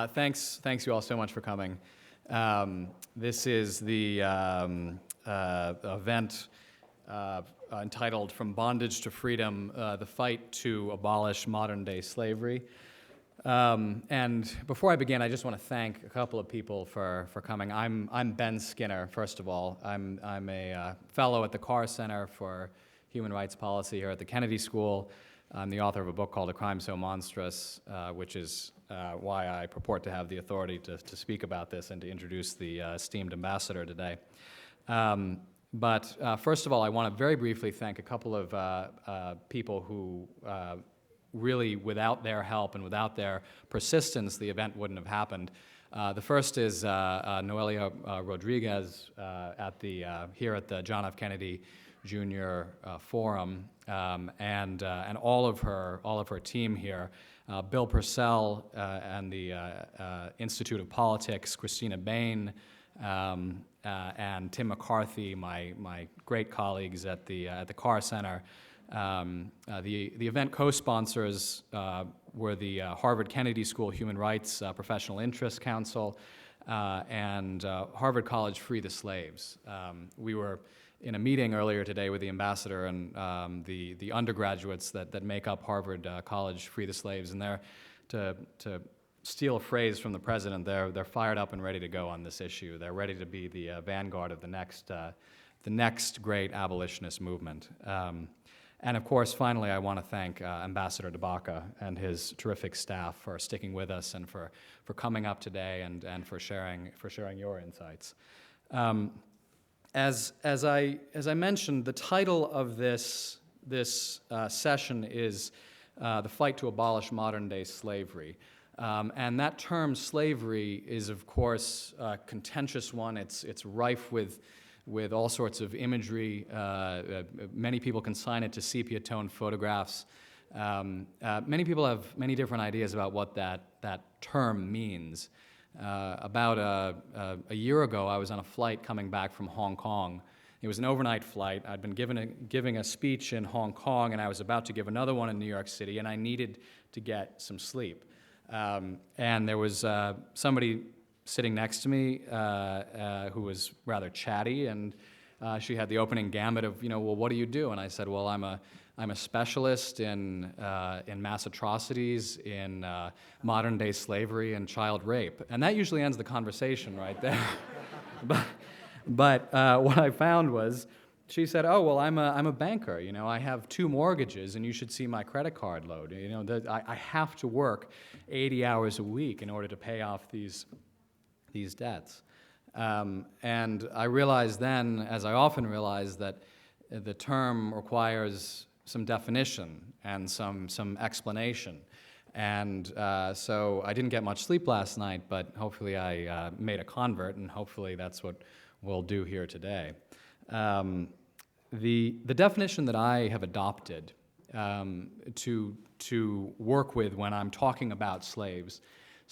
Thanks you all so much for coming. This is the event entitled From Bondage to Freedom, the Fight to Abolish Modern-Day Slavery. And before I begin, I just want to thank a couple of people for coming. I'm Ben Skinner, first of all. I'm a fellow at the Carr Center for Human Rights Policy here at the Kennedy School. I'm the author of a book called A Crime So Monstrous, which is why I purport to have the authority to speak about this and to introduce the esteemed ambassador today. But first of all, I want to very briefly thank a couple of people who really, without their help and without their persistence, the event wouldn't have happened. The first is Noelia Rodriguez here at the John F. Kennedy Jr. Forum, and all of her team here, Bill Purcell and the Institute of Politics, Christina Bain, and Tim McCarthy, my great colleagues at the Carr Center. The event co-sponsors were the Harvard Kennedy School Human Rights Professional Interest Council and Harvard College Free the Slaves. We were in a meeting earlier today with the ambassador and the undergraduates that make up Harvard College Free the Slaves, and they're, to steal a phrase from the president, they're fired up and ready to go on this issue. They're ready to be the vanguard of the next great abolitionist movement. And of course, finally, I want to thank Ambassador DeBaca and his terrific staff for sticking with us and for coming up today and for sharing your insights. As I mentioned, the title of this session is The Fight to Abolish Modern-Day Slavery. And that term slavery is, of course, a contentious one. It's rife with all sorts of imagery. Many people consign it to sepia-toned photographs. Many people have many different ideas about what that term means. About a year ago, I was on a flight coming back from Hong Kong. It was an overnight flight. I'd been giving a speech in Hong Kong, and I was about to give another one in New York City, and I needed to get some sleep. And there was somebody sitting next to me who was rather chatty, and she had the opening gambit of, well, what do you do? And I said, well, I'm a specialist in mass atrocities, in modern-day slavery and child rape. And that usually ends the conversation right there. But what I found was, she said, oh, well, I'm a banker. I have 2 mortgages, and you should see my credit card load. I have to work 80 hours a week in order to pay off these debts. And I realized then, as I often realize, that the term requires some definition and some explanation. And so I didn't get much sleep last night, but hopefully I made a convert, and hopefully that's what we'll do here today. The definition that I have adopted to work with when I'm talking about slaves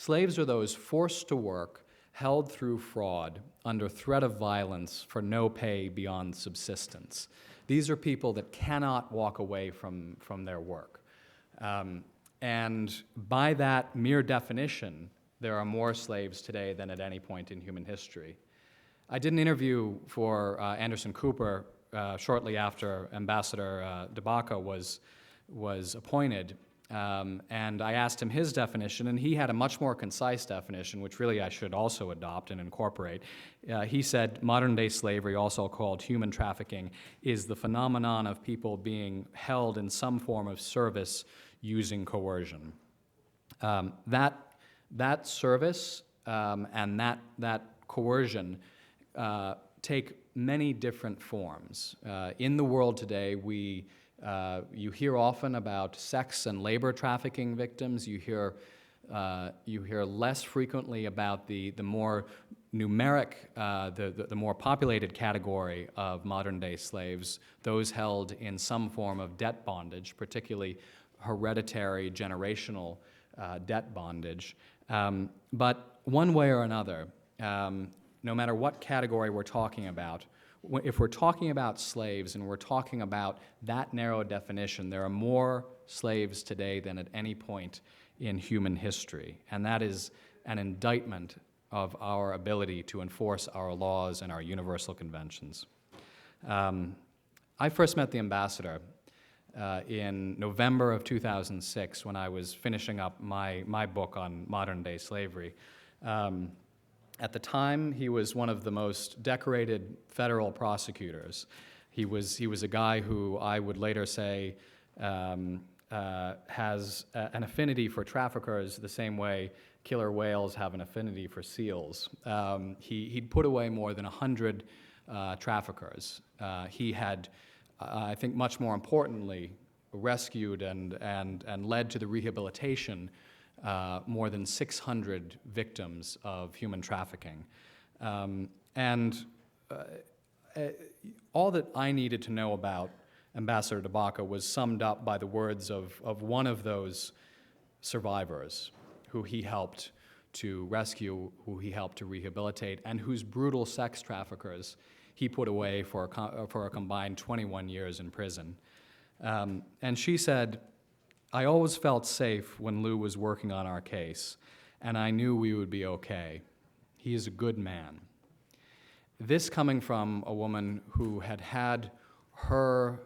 are those forced to work, held through fraud, under threat of violence for no pay beyond subsistence. These are people that cannot walk away from their work. And by that mere definition, there are more slaves today than at any point in human history. I did an interview for Anderson Cooper shortly after Ambassador DeBaca was appointed, and I asked him his definition, and he had a much more concise definition, which really I should also adopt and incorporate. He said modern-day slavery, also called human trafficking, is the phenomenon of people being held in some form of service using coercion. That service and that coercion take many different forms. In the world today, you hear often about sex and labor trafficking victims. You hear less frequently about the more numeric, the more populated category of modern-day slaves, those held in some form of debt bondage, particularly hereditary, generational debt bondage. But one way or another, no matter what category we're talking about, if we're talking about slaves and we're talking about that narrow definition, there are more slaves today than at any point in human history. And that is an indictment of our ability to enforce our laws and our universal conventions. I first met the ambassador in November of 2006 when I was finishing up my book on modern-day slavery. At the time, he was one of the most decorated federal prosecutors. He was a guy who I would later say has an affinity for traffickers the same way killer whales have an affinity for seals. He'd put away more than 100 traffickers. He had, I think much more importantly, rescued and led to the rehabilitation more than 600 victims of human trafficking. All that I needed to know about Ambassador Tabaka was summed up by the words of one of those survivors who he helped to rescue, who he helped to rehabilitate, and whose brutal sex traffickers he put away for a combined 21 years in prison. And she said, "I always felt safe when Lou was working on our case, and I knew we would be okay. He is a good man." This coming from a woman who had had her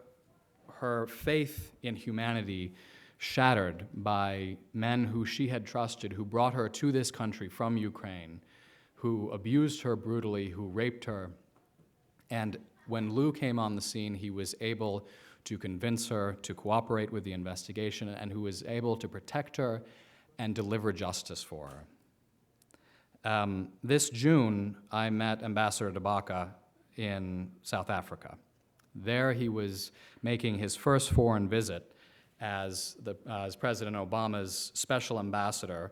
faith in humanity shattered by men who she had trusted, who brought her to this country from Ukraine, who abused her brutally, who raped her. And when Lou came on the scene, he was able to convince her to cooperate with the investigation and who was able to protect her and deliver justice for her. This June, I met Ambassador Tabaka in South Africa. There he was making his first foreign visit as President Obama's special ambassador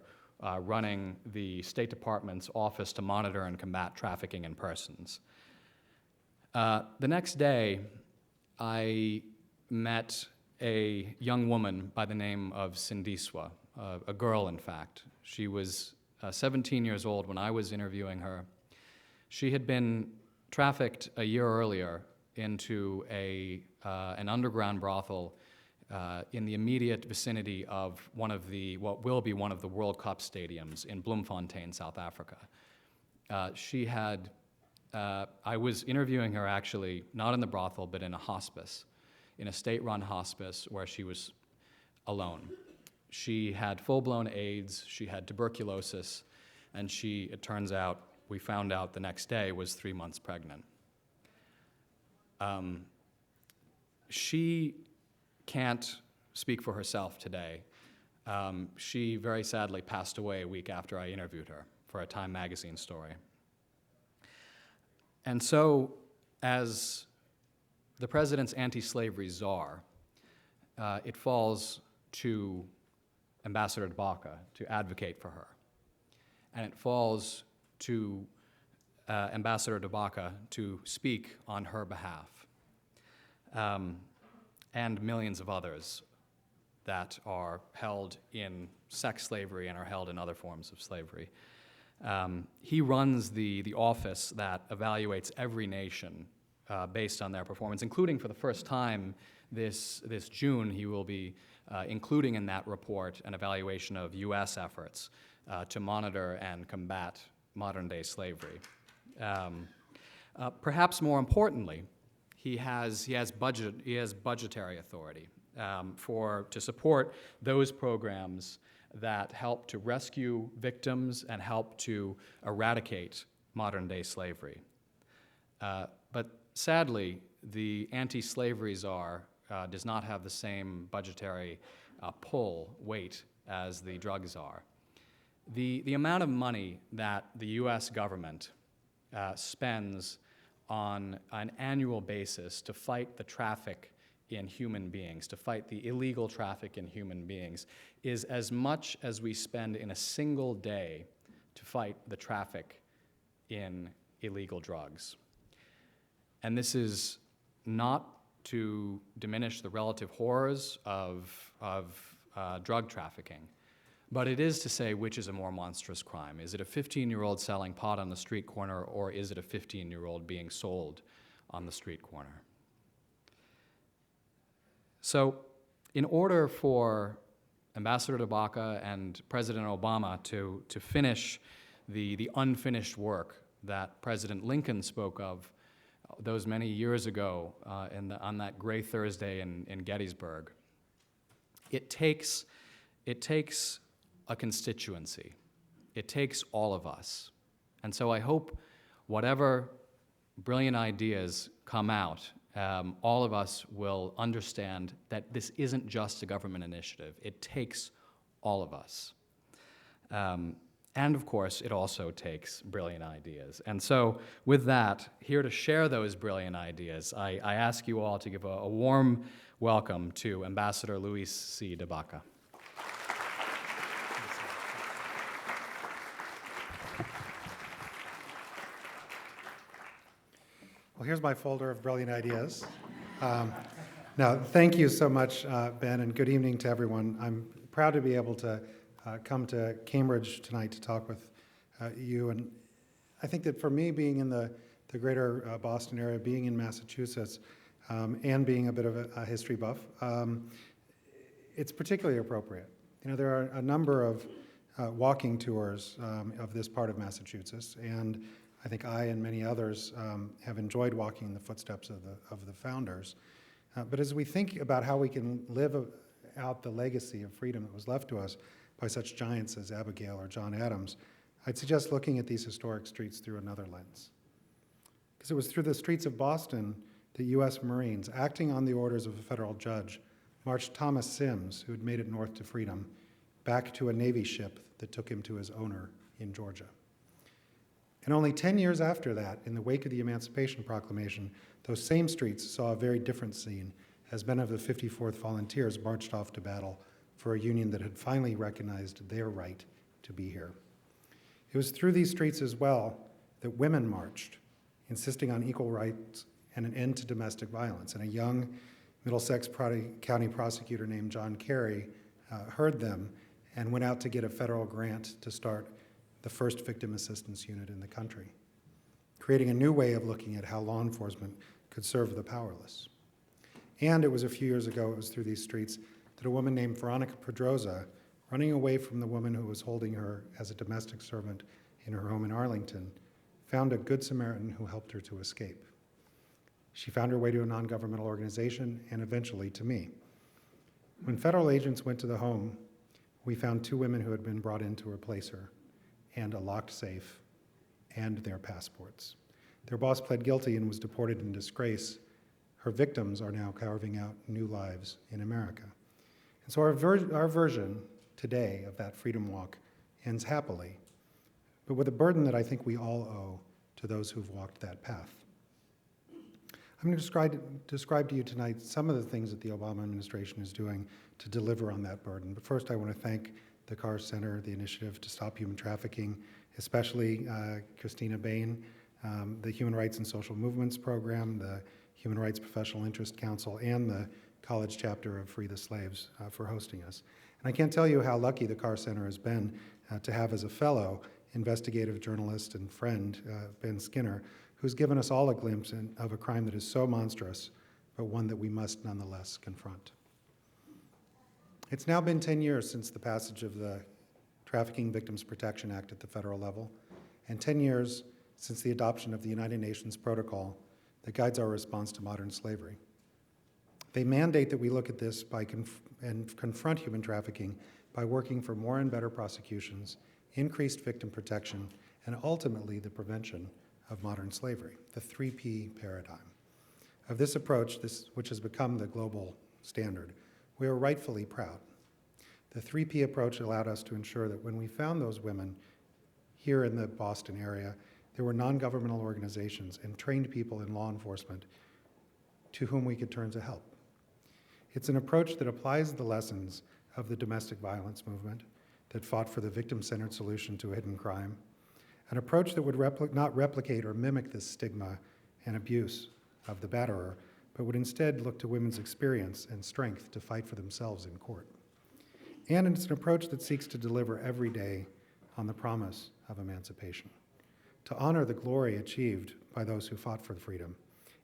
running the State Department's Office to Monitor and Combat Trafficking in Persons. The next day, I met a young woman by the name of Sindiswa, a girl, in fact. She was 17 years old when I was interviewing her. She had been trafficked a year earlier into an underground brothel in the immediate vicinity of what will be one of the World Cup stadiums in Bloemfontein, South Africa. I was interviewing her actually, not in the brothel, but in a hospice, in a state-run hospice where she was alone. She had full-blown AIDS, she had tuberculosis, and she, it turns out, we found out the next day, was 3 months pregnant. She can't speak for herself today. She very sadly passed away a week after I interviewed her for a Time magazine story. And so, as the president's anti-slavery czar, it falls to Ambassador Tabaka to advocate for her. And it falls to Ambassador Tabaka to speak on her behalf, and millions of others that are held in sex slavery and are held in other forms of slavery. He runs the office that evaluates every nation based on their performance, including for the first time this June, he will be including in that report an evaluation of US efforts to monitor and combat modern-day slavery. Perhaps more importantly, he has budgetary authority to support those programs that help to rescue victims and help to eradicate modern-day slavery. But sadly, the anti-slavery czar does not have the same budgetary weight as the drug czar. The amount of money that the US government spends on an annual basis to fight the traffic in human beings, to fight the illegal traffic in human beings, is as much as we spend in a single day to fight the traffic in illegal drugs. And this is not to diminish the relative horrors of drug trafficking, but it is to say which is a more monstrous crime. Is it a 15-year-old selling pot on the street corner, or is it a 15-year-old being sold on the street corner? So in order for Ambassador Tabaka and President Obama to finish the unfinished work that President Lincoln spoke of those many years ago on that gray Thursday in Gettysburg. It takes a constituency. It takes all of us. And so I hope whatever brilliant ideas come out, all of us will understand that this isn't just a government initiative. It takes all of us. And of course, it also takes brilliant ideas. And so with that, here to share those brilliant ideas, I ask you all to give a warm welcome to Ambassador Luis C. Tabaka. Well, here's my folder of brilliant ideas. Now, thank you so much, Ben, and good evening to everyone. I'm proud to be able to come to Cambridge tonight to talk with you. And I think that for me, being in the greater Boston area, being in Massachusetts, and being a bit of a history buff, it's particularly appropriate. You know, there are a number of walking tours of this part of Massachusetts, and I think I and many others have enjoyed walking in the footsteps of the founders. But as we think about how we can live out the legacy of freedom that was left to us by such giants as Abigail or John Adams, I'd suggest looking at these historic streets through another lens. Because it was through the streets of Boston that U.S. Marines, acting on the orders of a federal judge, marched Thomas Sims, who had made it north to freedom, back to a Navy ship that took him to his owner in Georgia. And only 10 years after that, in the wake of the Emancipation Proclamation, those same streets saw a very different scene as men of the 54th Volunteers marched off to battle for a union that had finally recognized their right to be here. It was through these streets as well that women marched, insisting on equal rights and an end to domestic violence. And a young Middlesex County prosecutor named John Carey heard them and went out to get a federal grant to start the first victim assistance unit in the country, creating a new way of looking at how law enforcement could serve the powerless. And it was a few years ago, it was through these streets, that a woman named Veronica Pedroza, running away from the woman who was holding her as a domestic servant in her home in Arlington, found a good Samaritan who helped her to escape. She found her way to a non-governmental organization and eventually to me. When federal agents went to the home, we found two women who had been brought in to replace her, and a locked safe, and their passports. Their boss pled guilty and was deported in disgrace. Her victims are now carving out new lives in America. And so our version today of that freedom walk ends happily, but with a burden that I think we all owe to those who've walked that path. I'm going to describe to you tonight some of the things that the Obama administration is doing to deliver on that burden. But first, I want to thank the Carr Center, the Initiative to Stop Human Trafficking, especially Christina Bain, the Human Rights and Social Movements Program, the Human Rights Professional Interest Council, and the college chapter of Free the Slaves for hosting us. And I can't tell you how lucky the Carr Center has been to have as a fellow investigative journalist and friend, Ben Skinner, who's given us all a glimpse of a crime that is so monstrous, but one that we must nonetheless confront. It's now been 10 years since the passage of the Trafficking Victims Protection Act at the federal level, and 10 years since the adoption of the United Nations protocol that guides our response to modern slavery. They mandate that we look at this and confront human trafficking by working for more and better prosecutions, increased victim protection, and ultimately the prevention of modern slavery, the 3P paradigm. Of this approach, which has become the global standard, we are rightfully proud. The 3P approach allowed us to ensure that when we found those women here in the Boston area, there were non-governmental organizations and trained people in law enforcement to whom we could turn to help. It's an approach that applies the lessons of the domestic violence movement that fought for the victim-centered solution to hidden crime, an approach that would not replicate or mimic the stigma and abuse of the batterer, but would instead look to women's experience and strength to fight for themselves in court. And it's an approach that seeks to deliver every day on the promise of emancipation, to honor the glory achieved by those who fought for freedom,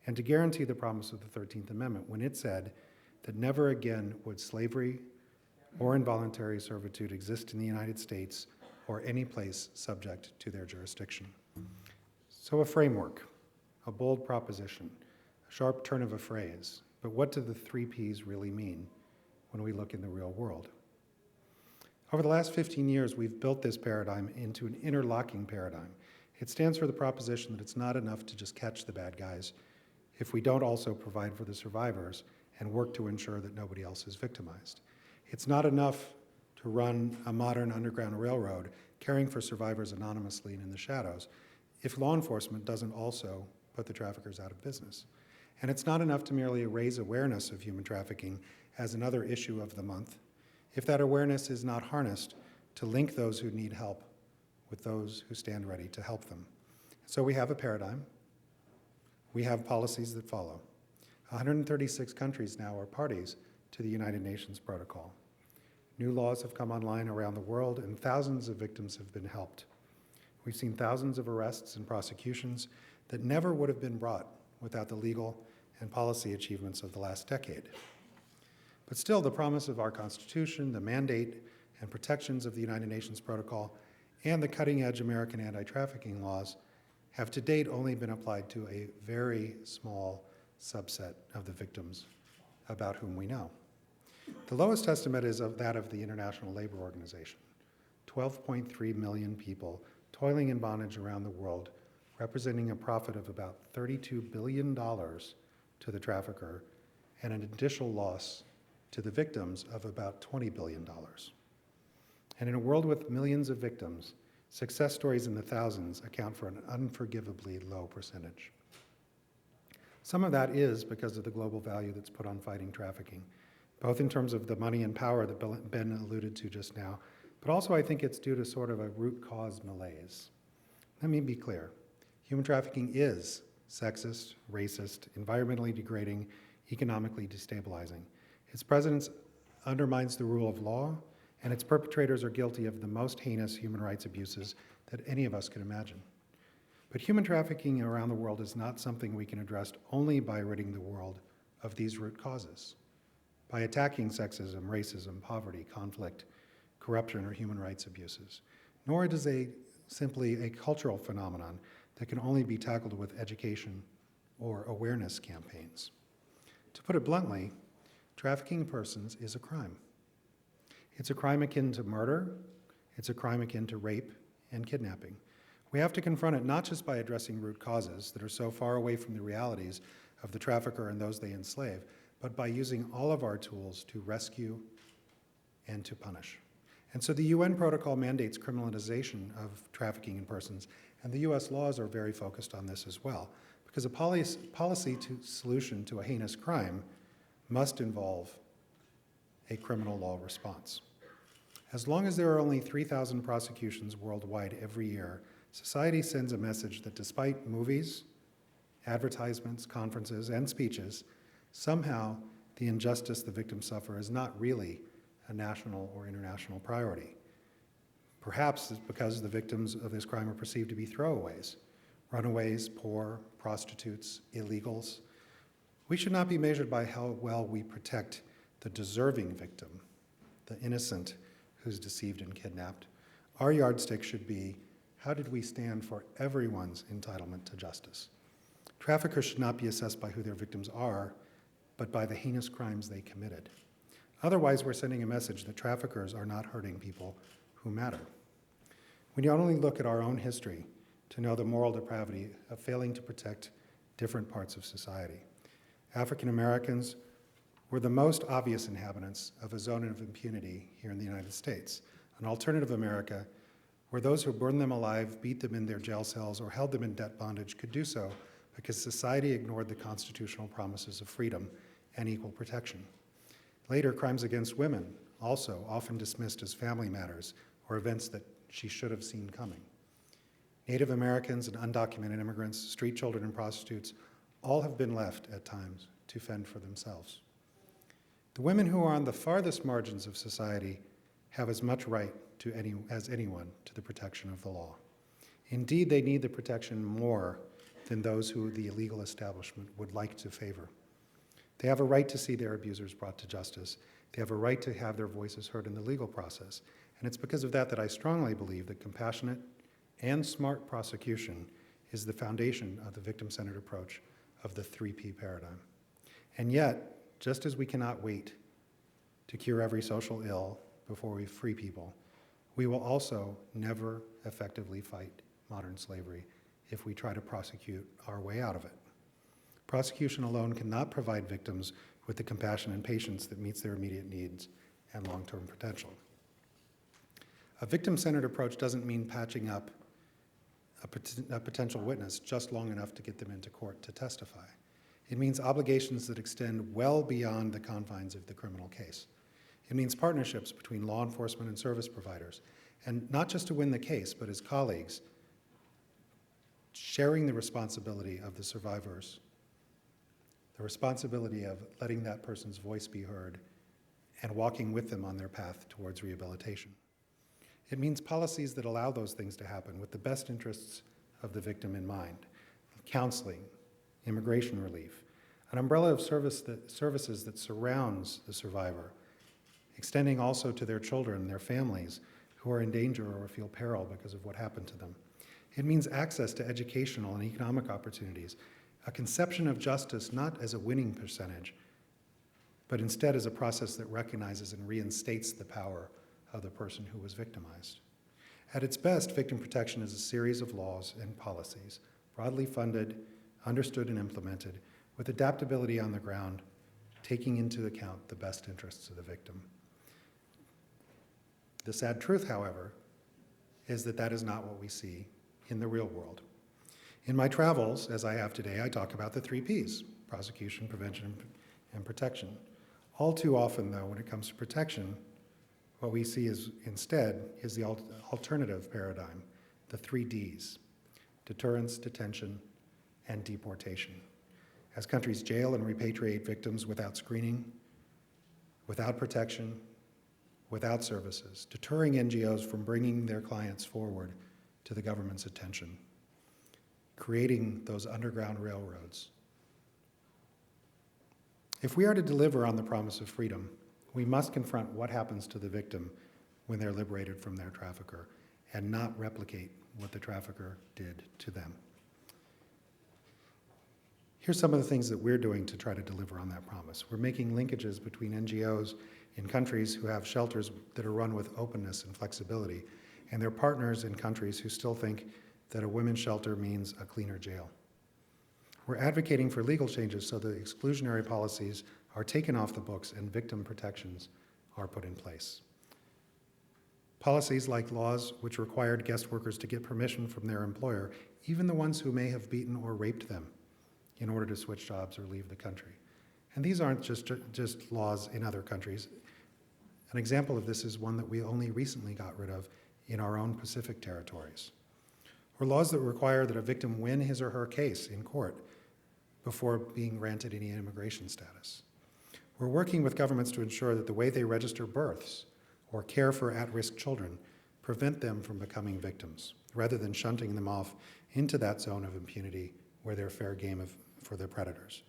and to guarantee the promise of the 13th Amendment when it said that never again would slavery or involuntary servitude exist in the United States or any place subject to their jurisdiction. So a framework, a bold proposition, a sharp turn of a phrase, but what do the 3 Ps really mean when we look in the real world? Over the last 15 years, we've built this paradigm into an interlocking paradigm. It stands for the proposition that it's not enough to just catch the bad guys if we don't also provide for the survivors and work to ensure that nobody else is victimized. It's not enough to run a modern underground railroad caring for survivors anonymously and in the shadows if law enforcement doesn't also put the traffickers out of business. And it's not enough to merely raise awareness of human trafficking as another issue of the month if that awareness is not harnessed to link those who need help with those who stand ready to help them. So we have a paradigm. We have policies that follow. 136 countries now are parties to the United Nations Protocol. New laws have come online around the world, and thousands of victims have been helped. We've seen thousands of arrests and prosecutions that never would have been brought without the legal and policy achievements of the last decade. But still, the promise of our Constitution, the mandate and protections of the United Nations Protocol, and the cutting-edge American anti-trafficking laws have to date only been applied to a very small subset of the victims about whom we know. The lowest estimate is of that of the International Labor Organization, 12.3 million people toiling in bondage around the world, representing a profit of about $32 billion to the trafficker and an additional loss to the victims of about $20 billion. And in a world with millions of victims, success stories in the thousands account for an unforgivably low percentage. Some of that is because of the global value that's put on fighting trafficking, both in terms of the money and power that Ben alluded to just now, but also I think it's due to sort of a root cause malaise. Let me be clear. Human trafficking is sexist, racist, environmentally degrading, economically destabilizing. Its presence undermines the rule of law, and its perpetrators are guilty of the most heinous human rights abuses that any of us could imagine. But human trafficking around the world is not something we can address only by ridding the world of these root causes, by attacking sexism, racism, poverty, conflict, corruption, or human rights abuses. Nor is it simply a cultural phenomenon that can only be tackled with education or awareness campaigns. To put it bluntly, trafficking persons is a crime. It's a crime akin to murder. It's a crime akin to rape and kidnapping. We have to confront it not just by addressing root causes that are so far away from the realities of the trafficker and those they enslave, but by using all of our tools to rescue and to punish. And so the UN protocol mandates criminalization of trafficking in persons, and the US laws are very focused on this as well, because a policy solution to a heinous crime must involve a criminal law response. As long as there are only 3,000 prosecutions worldwide every year, society sends a message that despite movies, advertisements, conferences, and speeches, somehow the injustice the victims suffer is not really a national or international priority. Perhaps it's because the victims of this crime are perceived to be throwaways, runaways, poor, prostitutes, illegals. We should not be measured by how well we protect the deserving victim, the innocent who's deceived and kidnapped. Our yardstick should be, how did we stand for everyone's entitlement to justice? Traffickers should not be assessed by who their victims are, but by the heinous crimes they committed. Otherwise, we're sending a message that traffickers are not hurting people who matter. We not only look at our own history to know the moral depravity of failing to protect different parts of society. African Americans were the most obvious inhabitants of a zone of impunity here in the United States. An alternative America where those who burned them alive, beat them in their jail cells, or held them in debt bondage could do so because society ignored the constitutional promises of freedom and equal protection. Later, crimes against women, also often dismissed as family matters or events that she should have seen coming. Native Americans and undocumented immigrants, street children and prostitutes, all have been left at times to fend for themselves. The women who are on the farthest margins of society have as much right as anyone to the protection of the law. Indeed, they need the protection more than those who the illegal establishment would like to favor. They have a right to see their abusers brought to justice. They have a right to have their voices heard in the legal process. And it's because of that that I strongly believe that compassionate and smart prosecution is the foundation of the victim-centered approach of the 3P paradigm. And yet, just as we cannot wait to cure every social ill before we free people, we will also never effectively fight modern slavery if we try to prosecute our way out of it. Prosecution alone cannot provide victims with the compassion and patience that meets their immediate needs and long-term potential. A victim-centered approach doesn't mean patching up a potential witness just long enough to get them into court to testify. It means obligations that extend well beyond the confines of the criminal case. It means partnerships between law enforcement and service providers, and not just to win the case, but as colleagues, sharing the responsibility of the survivors, the responsibility of letting that person's voice be heard, and walking with them on their path towards rehabilitation. It means policies that allow those things to happen with the best interests of the victim in mind: counseling, immigration relief, an umbrella of services that surrounds the survivor, extending also to their children, their families, who are in danger or feel peril because of what happened to them. It means access to educational and economic opportunities, a conception of justice not as a winning percentage, but instead as a process that recognizes and reinstates the power of the person who was victimized. At its best, victim protection is a series of laws and policies, broadly funded, understood and implemented, with adaptability on the ground, taking into account the best interests of the victim. The sad truth, however, is that that is not what we see in the real world. In my travels, as I have today, I talk about the 3Ps: prosecution, prevention, and protection. All too often, though, when it comes to protection, what we see is instead is the alternative paradigm, the 3Ds: deterrence, detention, and deportation. As countries jail and repatriate victims without screening, without protection, without services, deterring NGOs from bringing their clients forward to the government's attention, creating those underground railroads. If we are to deliver on the promise of freedom, we must confront what happens to the victim when they're liberated from their trafficker and not replicate what the trafficker did to them. Here's some of the things that we're doing to try to deliver on that promise. We're making linkages between NGOs in countries who have shelters that are run with openness and flexibility, and their partners in countries who still think that a women's shelter means a cleaner jail. We're advocating for legal changes so that exclusionary policies are taken off the books and victim protections are put in place. Policies like laws which required guest workers to get permission from their employer, even the ones who may have beaten or raped them, in order to switch jobs or leave the country. And these aren't just laws in other countries. An example of this is one that we only recently got rid of in our own Pacific territories, or laws that require that a victim win his or her case in court before being granted any immigration status. We're working with governments to ensure that the way they register births or care for at-risk children prevent them from becoming victims, rather than shunting them off into that zone of impunity where they're fair game for their predators.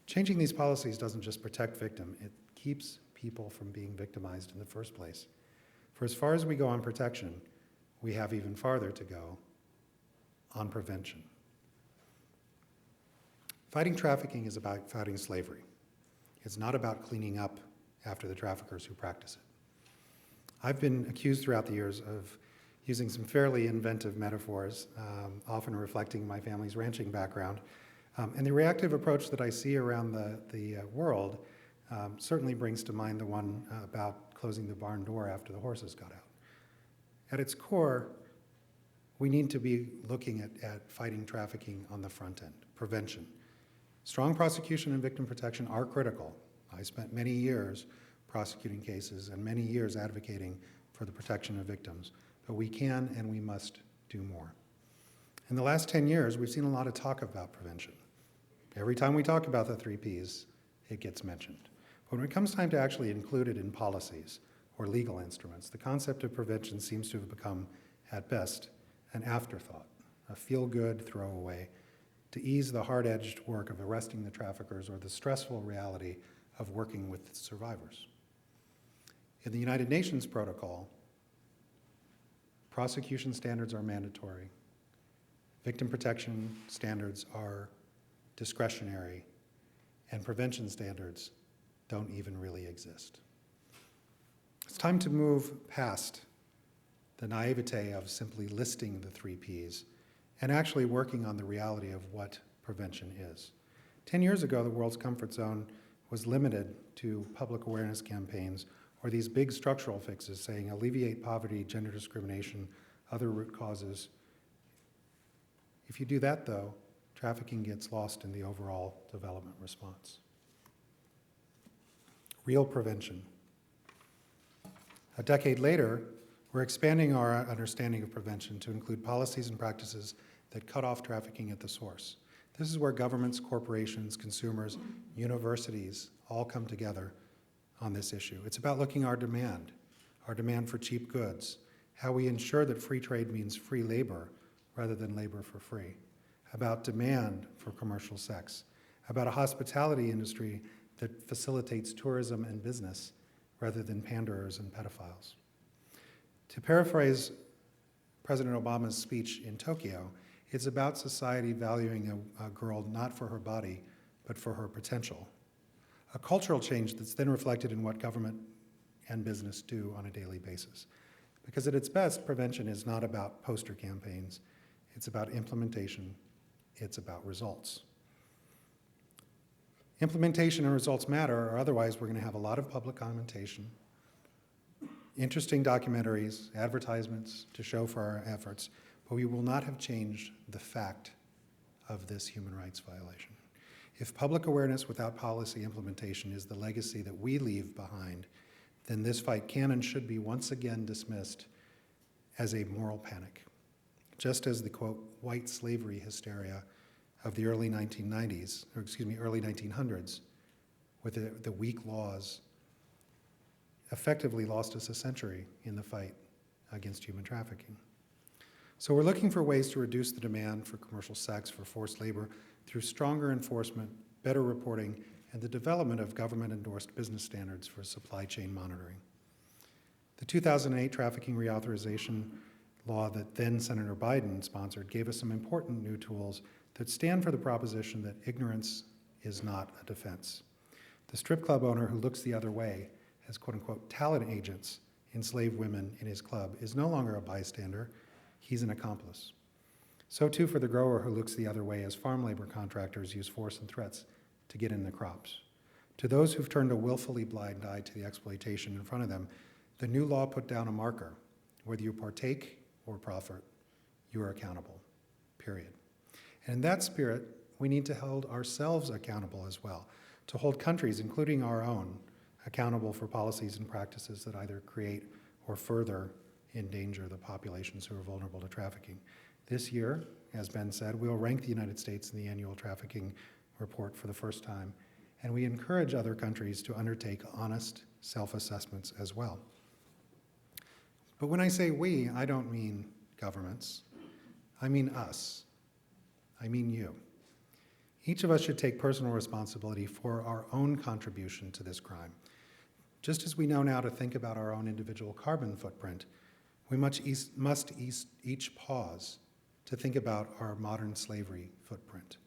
Changing these policies doesn't just protect victims, it keeps people from being victimized in the first place. For as far as we go on protection, we have even farther to go on prevention. Fighting trafficking is about fighting slavery. It's not about cleaning up after the traffickers who practice it. I've been accused throughout the years of using some fairly inventive metaphors, often reflecting my family's ranching background. And the reactive approach that I see around the world certainly brings to mind the one about closing the barn door after the horses got out. At its core, we need to be looking at fighting trafficking on the front end, prevention. Strong prosecution and victim protection are critical. I spent many years prosecuting cases and many years advocating for the protection of victims, but we can and we must do more. In the last 10 years, we've seen a lot of talk about prevention. Every time we talk about the 3Ps, it gets mentioned. But when it comes time to actually include it in policies or legal instruments, the concept of prevention seems to have become, at best, an afterthought, a feel-good throwaway, to ease the hard-edged work of arresting the traffickers or the stressful reality of working with the survivors. In the United Nations protocol, prosecution standards are mandatory. Victim protection standards are discretionary, and prevention standards don't even really exist. It's time to move past the naivete of simply listing the 3 Ps and actually working on the reality of what prevention is. 10 years ago, the world's comfort zone was limited to public awareness campaigns or these big structural fixes saying alleviate poverty, gender discrimination, other root causes. If you do that, though, trafficking gets lost in the overall development response. Real prevention. A decade later, we're expanding our understanding of prevention to include policies and practices that cut off trafficking at the source. This is where governments, corporations, consumers, universities all come together on this issue. It's about looking at our demand for cheap goods, how we ensure that free trade means free labor rather than labor for free, about demand for commercial sex, about a hospitality industry that facilitates tourism and business rather than panderers and pedophiles. To paraphrase President Obama's speech in Tokyo, it's about society valuing a girl not for her body, but for her potential. A cultural change that's then reflected in what government and business do on a daily basis. Because at its best, prevention is not about poster campaigns. It's about implementation. It's about results. Implementation and results matter, or otherwise we're going to have a lot of public commentation, interesting documentaries, advertisements to show for our efforts, but we will not have changed the fact of this human rights violation. If public awareness without policy implementation is the legacy that we leave behind, then this fight can and should be once again dismissed as a moral panic. Just as the, quote, white slavery hysteria of the early 1990s, or excuse me, early 1900s, with the weak laws, effectively lost us a century in the fight against human trafficking. So we're looking for ways to reduce the demand for commercial sex, for forced labor, through stronger enforcement, better reporting, and the development of government-endorsed business standards for supply chain monitoring. The 2008 trafficking reauthorization law that then Senator Biden sponsored gave us some important new tools that stand for the proposition that ignorance is not a defense. The strip club owner who looks the other way as quote-unquote talent agents enslave women in his club is no longer a bystander, he's an accomplice. So too for the grower who looks the other way as farm labor contractors use force and threats to get in the crops. To those who've turned a willfully blind eye to the exploitation in front of them, the new law put down a marker. Whether you partake or profit, you are accountable, period. And in that spirit, we need to hold ourselves accountable as well, to hold countries, including our own, accountable for policies and practices that either create or further endanger the populations who are vulnerable to trafficking. This year, as Ben said, we'll rank the United States in the annual trafficking report for the first time, and we encourage other countries to undertake honest self-assessments as well. But when I say we, I don't mean governments. I mean us. I mean you. Each of us should take personal responsibility for our own contribution to this crime. Just as we know now to think about our own individual carbon footprint, we must each pause to think about our modern slavery footprint.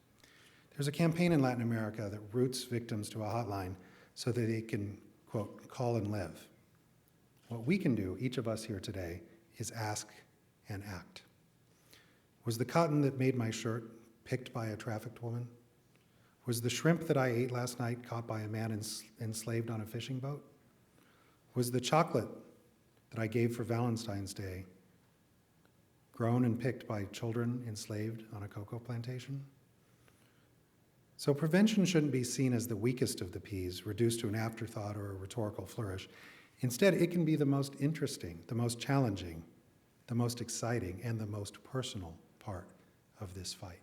There's a campaign in Latin America that routes victims to a hotline so that they can, quote, call and live. What we can do, each of us here today, is ask and act. Was the cotton that made my shirt picked by a trafficked woman? Was the shrimp that I ate last night caught by a man enslaved on a fishing boat? Was the chocolate that I gave for Valentine's Day grown and picked by children enslaved on a cocoa plantation? So prevention shouldn't be seen as the weakest of the Ps, reduced to an afterthought or a rhetorical flourish. Instead, it can be the most interesting, the most challenging, the most exciting, and the most personal part of this fight.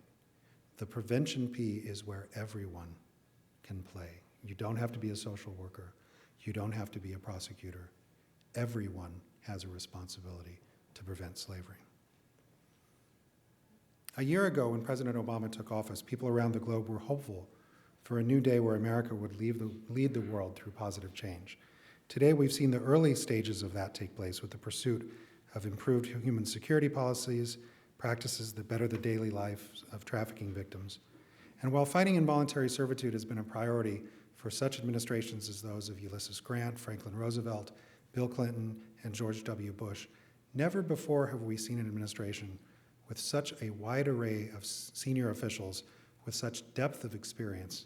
The prevention P is where everyone can play. You don't have to be a social worker. You don't have to be a prosecutor. Everyone has a responsibility to prevent slavery. A year ago, when President Obama took office, people around the globe were hopeful for a new day where America would lead the world through positive change. Today, we've seen the early stages of that take place with the pursuit of improved human security policies, practices that better the daily life of trafficking victims. And while fighting involuntary servitude has been a priority for such administrations as those of Ulysses Grant, Franklin Roosevelt, Bill Clinton, and George W. Bush, never before have we seen an administration with such a wide array of senior officials with such depth of experience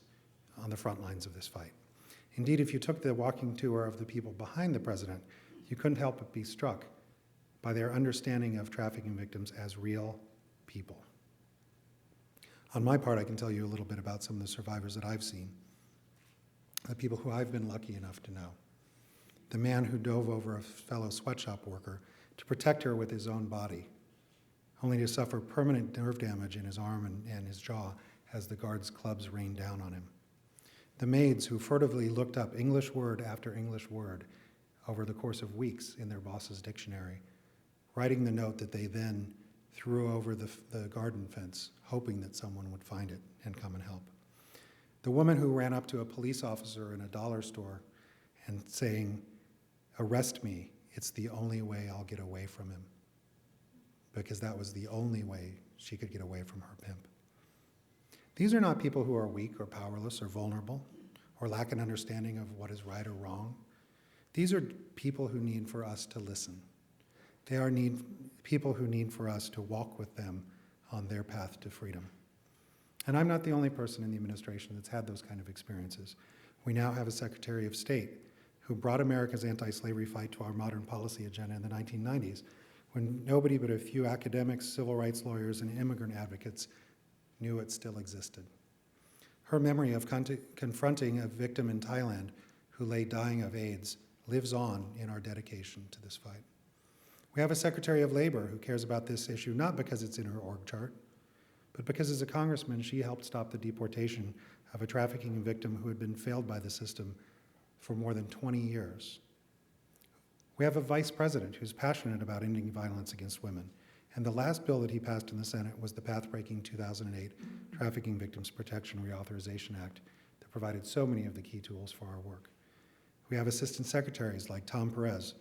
on the front lines of this fight. Indeed, if you took the walking tour of the people behind the president, you couldn't help but be struck by their understanding of trafficking victims as real people. On my part, I can tell you a little bit about some of the survivors that I've seen, the people who I've been lucky enough to know. The man who dove over a fellow sweatshop worker to protect her with his own body, only to suffer permanent nerve damage in his arm and his jaw as the guards' clubs rained down on him. The maids who furtively looked up English word after English word over the course of weeks in their boss's dictionary, writing the note that they then threw over the garden fence, hoping that someone would find it and come and help. The woman who ran up to a police officer in a dollar store and saying, "Arrest me, it's the only way I'll get away from him," because that was the only way she could get away from her pimp. These are not people who are weak or powerless or vulnerable or lack an understanding of what is right or wrong. These are people who need for us to listen. They are people who need for us to walk with them on their path to freedom. And I'm not the only person in the administration that's had those kind of experiences. We now have a Secretary of State who brought America's anti-slavery fight to our modern policy agenda in the 1990s, when nobody but a few academics, civil rights lawyers, and immigrant advocates knew it still existed. Her memory of confronting a victim in Thailand who lay dying of AIDS lives on in our dedication to this fight. We have a Secretary of Labor who cares about this issue not because it's in her org chart, but because as a congressman, she helped stop the deportation of a trafficking victim who had been failed by the system for more than 20 years. We have a vice president who's passionate about ending violence against women, and the last bill that he passed in the Senate was the path-breaking 2008 Trafficking Victims Protection Reauthorization Act that provided so many of the key tools for our work. We have assistant secretaries like Tom Perez,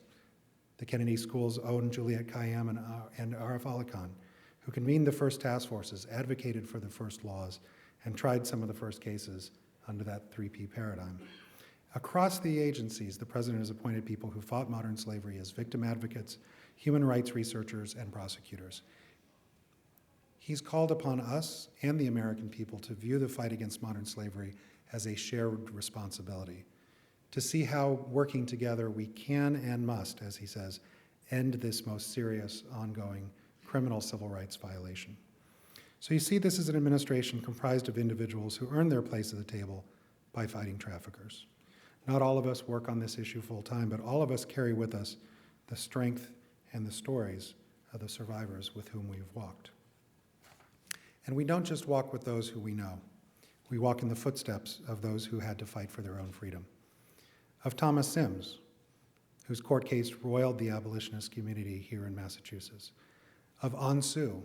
the Kennedy School's own Juliette Kayyem and Arif Ali Khan, who convened the first task forces, advocated for the first laws, and tried some of the first cases under that 3P paradigm. Across the agencies, the president has appointed people who fought modern slavery as victim advocates, human rights researchers, and prosecutors. He's called upon us and the American people to view the fight against modern slavery as a shared responsibility, to see how, working together, we can and must, as he says, end this most serious, ongoing criminal civil rights violation. So you see, this is an administration comprised of individuals who earn their place at the table by fighting traffickers. Not all of us work on this issue full time, but all of us carry with us the strength and the stories of the survivors with whom we've walked. And we don't just walk with those who we know. We walk in the footsteps of those who had to fight for their own freedom. Of Thomas Sims, whose court case roiled the abolitionist community here in Massachusetts. Of An Suu,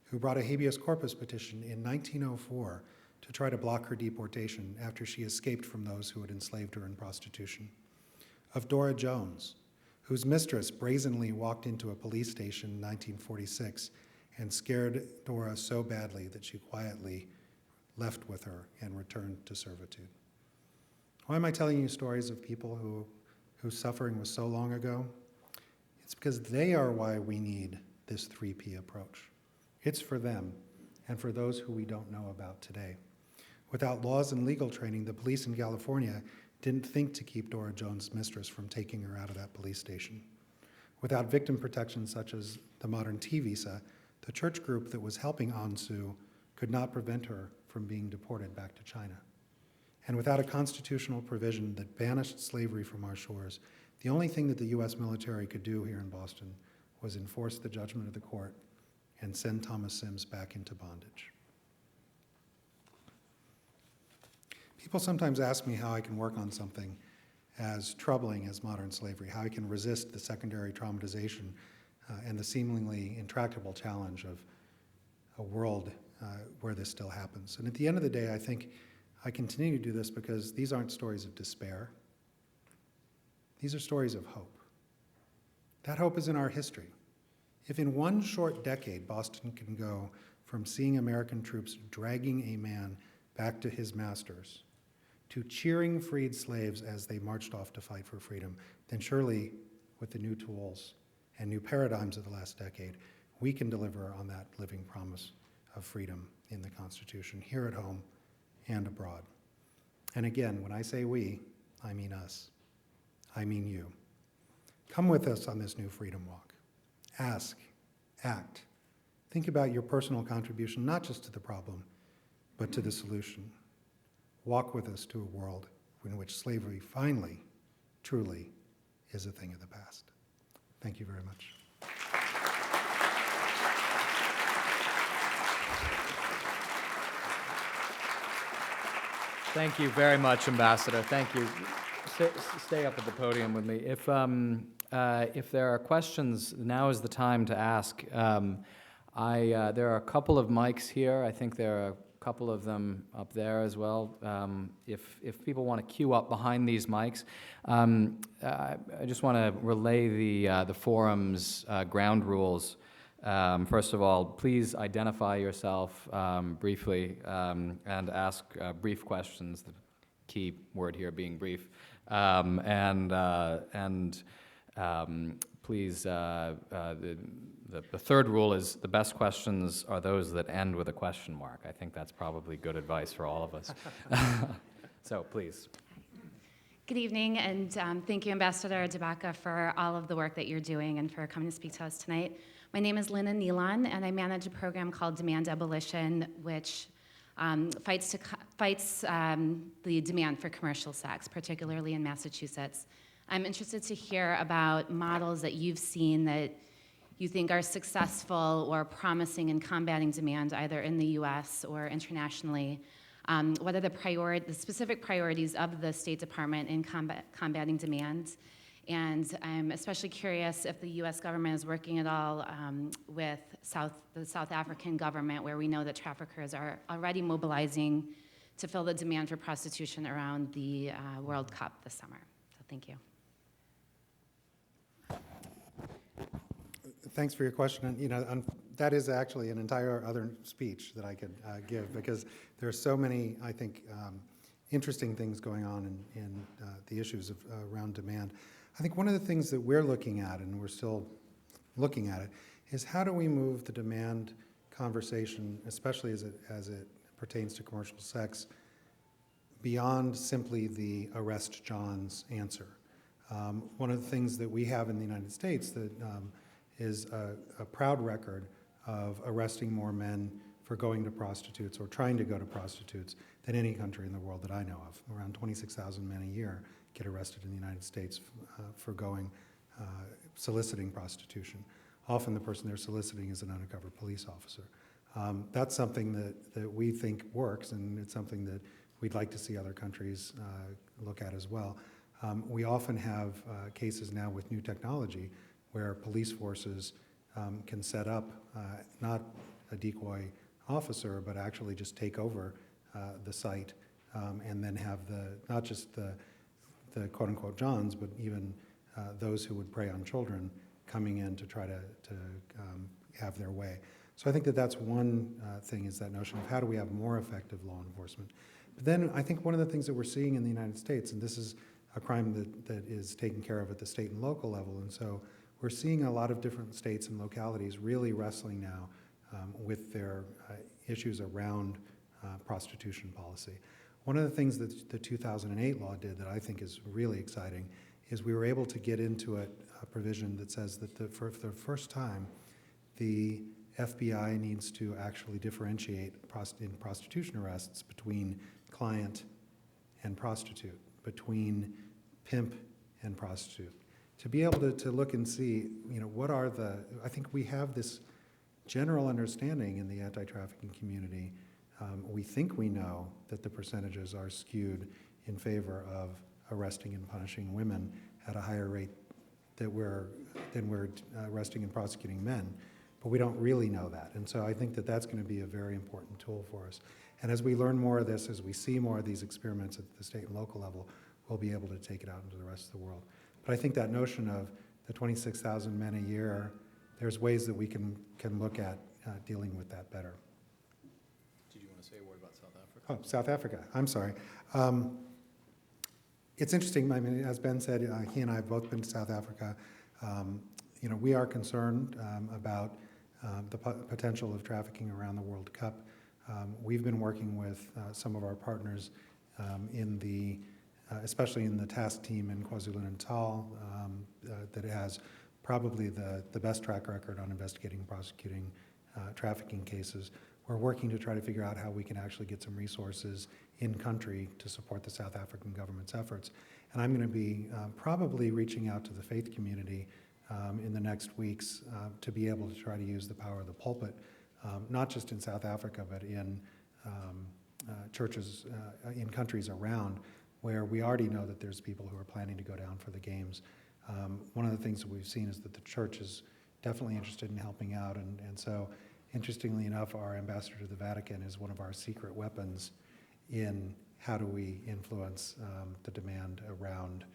who brought a habeas corpus petition in 1904 to try to block her deportation after she escaped from those who had enslaved her in prostitution. Of Dora Jones, whose mistress brazenly walked into a police station in 1946 and scared Dora so badly that she quietly left with her and returned to servitude. Why am I telling you stories of people whose suffering was so long ago? It's because they are why we need this 3P approach. It's for them and for those who we don't know about today. Without laws and legal training, the police in California didn't think to keep Dora Jones' mistress from taking her out of that police station. Without victim protection such as the modern T visa, the church group that was helping An Suu could not prevent her from being deported back to China. And without a constitutional provision that banished slavery from our shores, the only thing that the US military could do here in Boston was enforce the judgment of the court and send Thomas Sims back into bondage. People sometimes ask me how I can work on something as troubling as modern slavery, how I can resist the secondary traumatization and the seemingly intractable challenge a world where this still happens. And at the end of the day, I think I continue to do this because these aren't stories of despair. These are stories of hope. That hope is in our history. If in one short decade Boston can go from seeing American troops dragging a man back to his masters to cheering freed slaves as they marched off to fight for freedom, then surely with the new tools and new paradigms of the last decade, we can deliver on that living promise of freedom in the Constitution, here at home and abroad. And again, when I say we, I mean us. I mean you. Come with us on this new freedom walk. Ask, act. Think about your personal contribution, not just to the problem, but to the solution. Walk with us to a world in which slavery finally, truly, is a thing of the past. Thank you very much. Thank you very much, Ambassador. Thank you. Stay up at the podium with me. If there are questions, now is the time to ask. There are a couple of mics here. I think there are a couple of them up there as well. If people want to queue up behind these mics, I just want to relay the forum's ground rules. First of all, please identify yourself briefly and ask brief questions, the key word here being brief. Please, the third rule is the best questions are those that end with a question mark. I think that's probably good advice for all of us. So please. Good evening, and thank you, Ambassador Dabaka, for all of the work that you're doing and for coming to speak to us tonight. My name is Lina Nealon, and I manage a program called Demand Abolition, which fights the demand for commercial sex, particularly in Massachusetts. I'm interested to hear about models that you've seen that you think are successful or promising in combating demand, either in the U.S. or internationally. What are the specific priorities of the State Department in combating demand? And I'm especially curious if the U.S. government is working at all with the South African government, where we know that traffickers are already mobilizing to fill the demand for prostitution around the World Cup this summer. So thank you. Thanks for your question. And, that is actually an entire other speech that I could give, because there are so many, I think, interesting things going on in the issues around demand. I think one of the things that we're looking at, and we're still looking at it, is how do we move the demand conversation, especially as it pertains to commercial sex, beyond simply the arrest John's answer. One of the things that we have in the United States that is a proud record of arresting more men for going to prostitutes or trying to go to prostitutes than any country in the world that I know of. Around 26,000 men a year get arrested in the United States for going, soliciting prostitution. Often the person they're soliciting is an undercover police officer. That's something that we think works, and it's something that we'd like to see other countries look at as well. We often have cases now with new technology where police forces can set up not a decoy officer, but actually just take over the site and then have not just the quote-unquote Johns, but even those who would prey on children coming in to try to have their way. So I think that's one thing, is that notion of how do we have more effective law enforcement. But then I think one of the things that we're seeing in the United States, and this is a crime that is taken care of at the state and local level, and so we're seeing a lot of different states and localities really wrestling now with their issues around prostitution policy. One of the things that the 2008 law did that I think is really exciting is we were able to get into a provision that says that for the first time, the FBI needs to actually differentiate in prostitution arrests between client and prostitute, between pimp and prostitute. To be able to look and see, what are I think we have this general understanding in the anti-trafficking community. We think we know that the percentages are skewed in favor of arresting and punishing women at a higher rate than we're arresting and prosecuting men. but we don't really know that. And so I think that that's going to be a very important tool for us. And as we learn more of this, as we see more of these experiments at the state and local level, we'll be able to take it out into the rest of the world. But I think that notion of the 26,000 men a year, there's ways that we can look at dealing with that better. Did you want to say a word about South Africa? Oh, South Africa. I'm sorry. It's interesting. I mean, as Ben said, he and I have both been to South Africa. We are concerned about the potential of trafficking around the World Cup. We've been working with some of our partners especially in the task team in KwaZulu-Natal, that has probably the best track record on investigating and prosecuting trafficking cases. We're working to try to figure out how we can actually get some resources in country to support the South African government's efforts. And I'm going to be probably reaching out to the faith community in the next weeks to be able to try to use the power of the pulpit, not just in South Africa, but in churches in countries around where we already know that there's people who are planning to go down for the games. One of the things that we've seen is that the church is definitely interested in helping out, and so interestingly enough, our ambassador to the Vatican is one of our secret weapons in how do we influence the demand around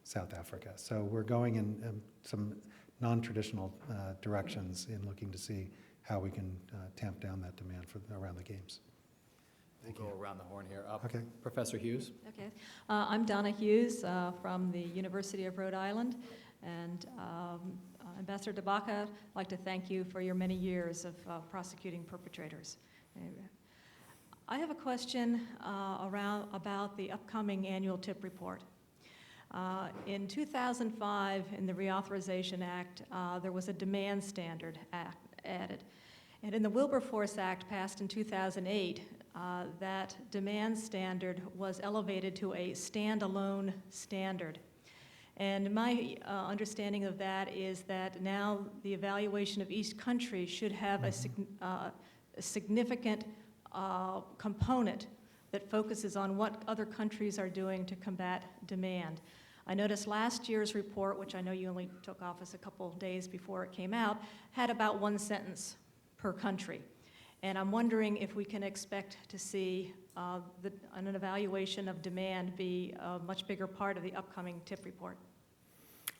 South Africa. So we're going in some non-traditional directions in looking to see how we can tamp down that demand around the games. We'll go around the horn here. Okay. Professor Hughes. Okay. I'm Donna Hughes from the University of Rhode Island. And Ambassador Tabaka, I'd like to thank you for your many years of prosecuting perpetrators. I have a question about the upcoming annual TIP report. In 2005, in the Reauthorization Act, there was a demand standard added. And in the Wilberforce Act, passed in 2008, that demand standard was elevated to a standalone standard. And my understanding of that is that now the evaluation of each country should have a significant component that focuses on what other countries are doing to combat demand. I noticed last year's report, which I know you only took office a couple days before it came out, had about one sentence per country. And I'm wondering if we can expect to see an evaluation of demand be a much bigger part of the upcoming TIP report.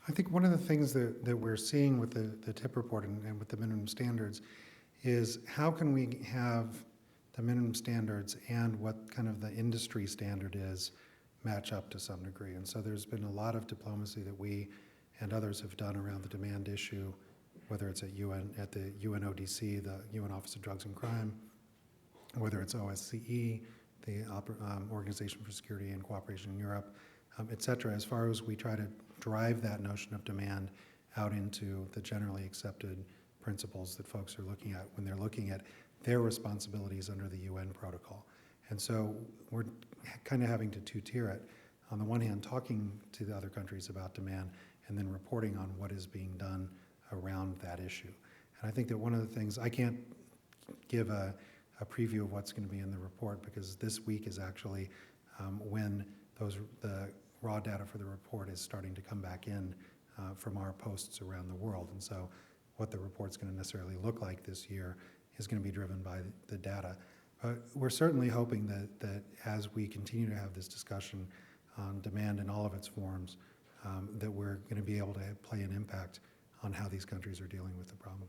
I think one of the things that we're seeing with the TIP report and with the minimum standards is how can we have the minimum standards and what kind of the industry standard is match up to some degree. And so there's been a lot of diplomacy that we and others have done around the demand issue, whether it's at the UNODC, the UN Office of Drugs and Crime, whether it's OSCE, the Organization for Security and Cooperation in Europe, et cetera, as far as we try to drive that notion of demand out into the generally accepted principles that folks are looking at when they're looking at their responsibilities under the UN protocol. And so we're kind of having to two-tier it. On the one hand, talking to the other countries about demand, and then reporting on what is being done around that issue. And I think that one of the things, I can't give a preview of what's going to be in the report because this week is actually when the raw data for the report is starting to come back in from our posts around the world. And so what the report's going to necessarily look like this year is going to be driven by the data. But we're certainly hoping that as we continue to have this discussion on demand in all of its forms, that we're going to be able to play an impact on how these countries are dealing with the problem.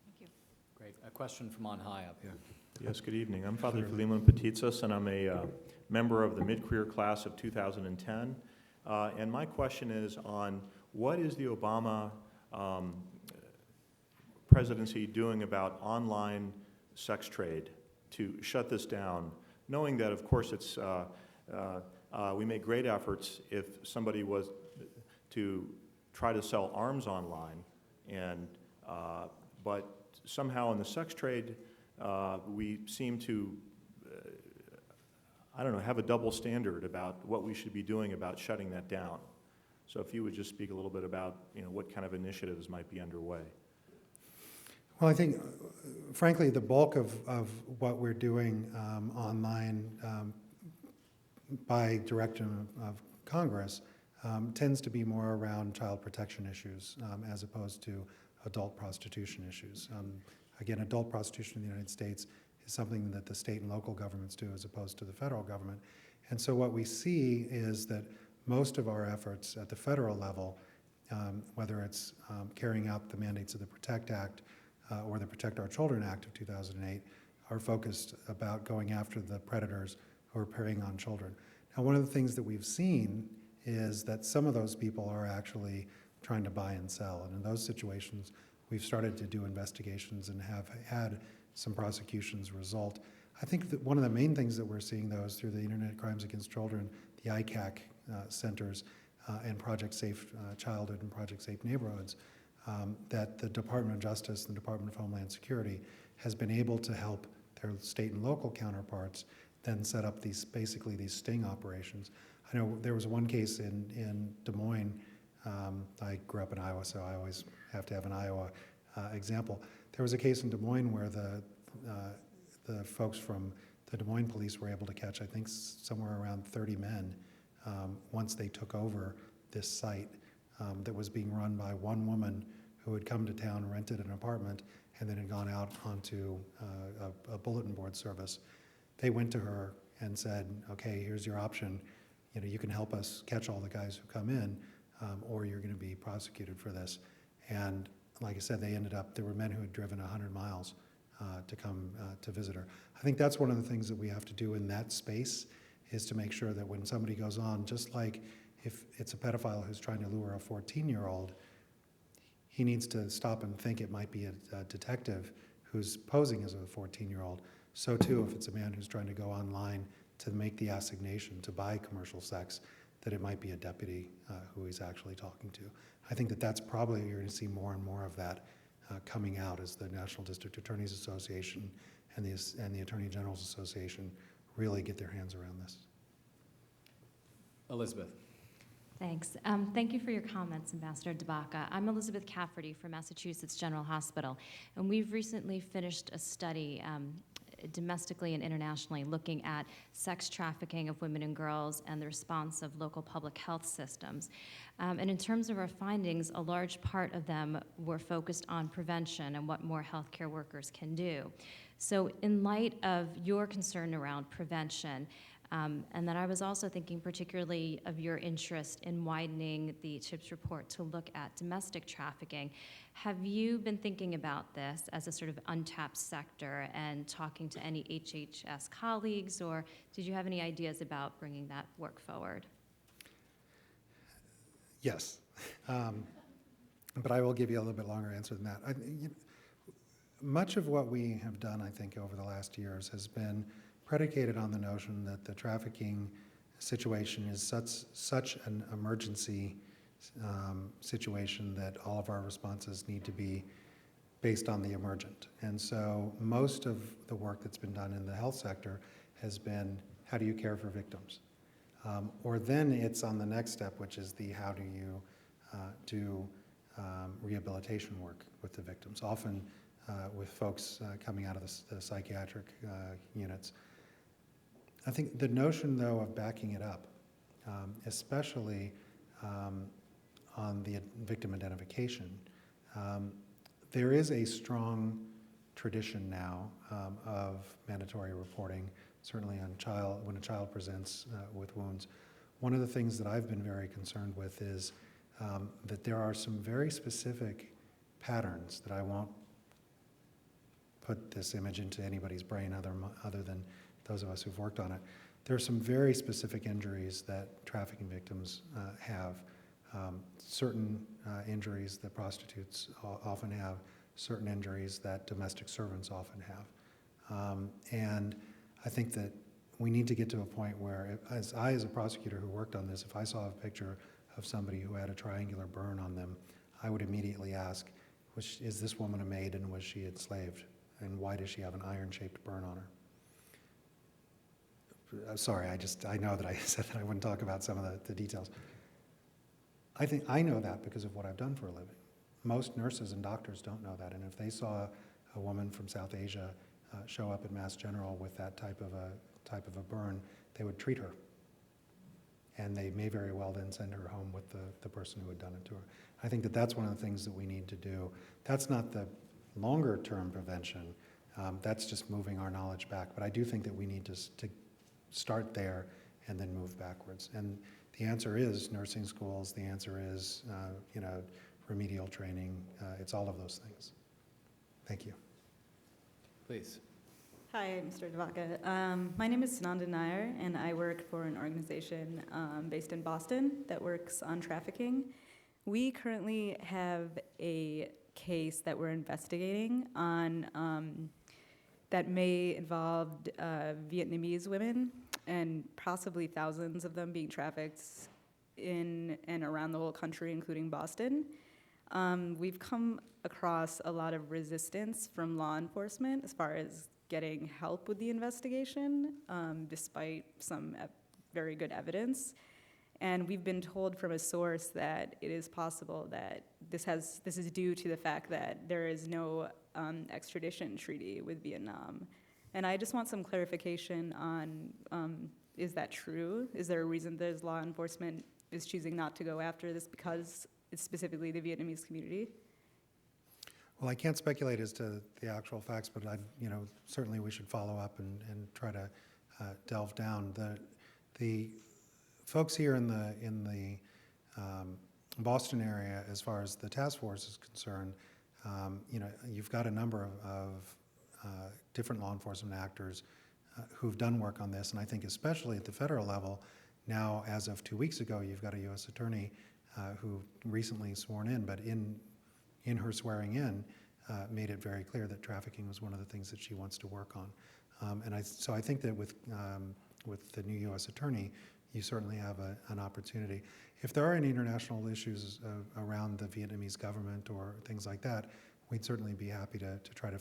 Thank you. Great. A question from on high up. Yeah. Yes, good evening. I'm Father Philemon Petitsis, and I'm a member of the mid-career class of 2010. And my question is on what is the Obama presidency doing about online sex trade to shut this down, knowing that, of course, it's we make great efforts if somebody was to try to sell arms online, and but somehow in the sex trade, we seem to, I don't know, have a double standard about what we should be doing about shutting that down. So if you would just speak a little bit about, what kind of initiatives might be underway. Well, I think, frankly, the bulk of what we're doing online by direction of Congress tends to be more around child protection issues as opposed to adult prostitution issues. Again, adult prostitution in the United States is something that the state and local governments do as opposed to the federal government. And so what we see is that most of our efforts at the federal level, whether it's carrying out the mandates of the PROTECT Act or the Protect Our Children Act of 2008, are focused about going after the predators who are preying on children. Now, one of the things that we've seen is that some of those people are actually trying to buy and sell. And in those situations, we've started to do investigations and have had some prosecutions result. I think that one of the main things that we're seeing, though, is through the Internet Crimes Against Children, the ICAC centers, and Project Safe Childhood and Project Safe Neighborhoods, that the Department of Justice and the Department of Homeland Security has been able to help their state and local counterparts then set up these, basically these sting operations. I know there was one case in Des Moines. I grew up in Iowa, so I always have to have an Iowa example. There was a case in Des Moines where the folks from the Des Moines police were able to catch, I think, somewhere around 30 men once they took over this site that was being run by one woman who had come to town, rented an apartment, and then had gone out onto a bulletin board service. They went to her and said, okay, here's your option. You know, you can help us catch all the guys who come in, or you're going to be prosecuted for this. And like I said, they ended up, there were men who had driven 100 miles to come to visit her. I think that's one of the things that we have to do in that space, is to make sure that when somebody goes on, just like if it's a pedophile who's trying to lure a 14-year-old, he needs to stop and think it might be a detective who's posing as a 14-year-old. So too, if it's a man who's trying to go online to make the assignation to buy commercial sex, that it might be a deputy who he's actually talking to. I think that that's probably, you're going to see more and more of that coming out as the National District Attorneys Association and the Attorney General's Association really get their hands around this. Elizabeth. Thanks. Thank you for your comments, Ambassador DeBaca. I'm Elizabeth Cafferty from Massachusetts General Hospital, and we've recently finished a study domestically and internationally looking at sex trafficking of women and girls and the response of local public health systems. And in terms of our findings, a large part of them were focused on prevention and what more healthcare workers can do. So in light of your concern around prevention, and then I was also thinking particularly of your interest in widening the CHIPS report to look at domestic trafficking. Have you been thinking about this as a sort of untapped sector and talking to any HHS colleagues, or did you have any ideas about bringing that work forward? Yes, but I will give you a little bit longer answer than that. Much of what we have done, I think, over the last years has been predicated on the notion that the trafficking situation is such an emergency situation that all of our responses need to be based on the emergent. And so most of the work that's been done in the health sector has been, how do you care for victims? Or then it's on the next step, which is the how do you do rehabilitation work with the victims, often with folks coming out of the psychiatric units. I think the notion, though, of backing it up, especially on the victim identification, there is a strong tradition now of mandatory reporting, certainly on when a child presents with wounds. One of the things that I've been very concerned with is that there are some very specific patterns that I won't put this image into anybody's brain other than those of us who've worked on it. There are some very specific injuries that trafficking victims have. Certain injuries that prostitutes often have, certain injuries that domestic servants often have. And I think that we need to get to a point where, as a prosecutor who worked on this, if I saw a picture of somebody who had a triangular burn on them, I would immediately ask, is this woman a maid and was she enslaved? And why does she have an iron-shaped burn on her? Sorry, I know that I said that I wouldn't talk about some of the details. I think I know that because of what I've done for a living. Most nurses and doctors don't know that, and if they saw a woman from South Asia show up at Mass General with that type of a burn, they would treat her. and they may very well then send her home with the person who had done it to her. I think that that's one of the things that we need to do. That's not the longer-term prevention. That's just moving our knowledge back. But I do think that we need to start there and then move backwards. And the answer is nursing schools. The answer is, remedial training. It's all of those things. Thank you. Please. Hi, Mr. Devaka. My name is Sananda Nair, and I work for an organization based in Boston that works on trafficking. We currently have a case that we're investigating on that may involve Vietnamese women and possibly thousands of them being trafficked in and around the whole country, including Boston. We've come across a lot of resistance from law enforcement as far as getting help with the investigation, despite some very good evidence. And we've been told from a source that it is possible that this is due to the fact that there is no extradition treaty with Vietnam. And I just want some clarification on, is that true? Is there a reason that law enforcement is choosing not to go after this because it's specifically the Vietnamese community? Well, I can't speculate as to the actual facts, but certainly we should follow up and try to delve down. The folks here in the Boston area, as far as the task force is concerned, you've got a number of different law enforcement actors who've done work on this, and I think especially at the federal level, now as of 2 weeks ago, you've got a U.S. attorney who recently sworn in, but in her swearing in, made it very clear that trafficking was one of the things that she wants to work on. So I think that with the new U.S. attorney, you certainly have an opportunity. If there are any international issues around the Vietnamese government or things like that, we'd certainly be happy to try to